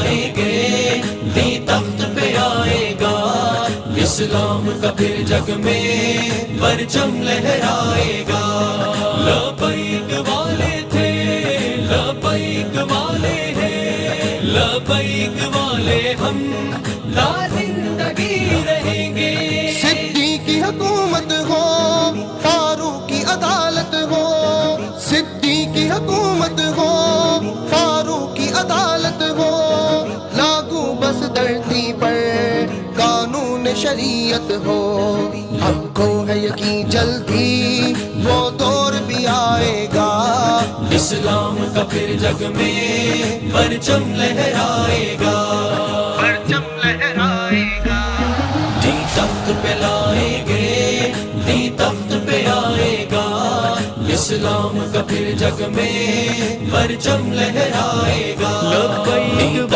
لہرائیں گے، دی تخت پہ آئے گا، اسلام کا پھر جگ میں پرچم لہرائے گا۔ لبیک والے تھے، لبیک والے ہیں، لبیک والے ہم تا زندگی رہیں گے۔ صدیق کی حکومت ہو، فاروق کی عدالت ہو، صدیق کی حکومت ہو، فاروق کی عدالت ہو، لاگو بس دھرتی پر قانون شریعت ہو۔ ہم کو ہے یقین جلدی وہ دور بھی آئے گا، اسلام کا پھر جگ میں پرچم لہرائے گا، پرچم لہرائے گا۔ دی تخت پہ لائیں گے، دی تخت پہ آئے گا، اسلام کا پھر جگ میں پرچم لہرائے گا۔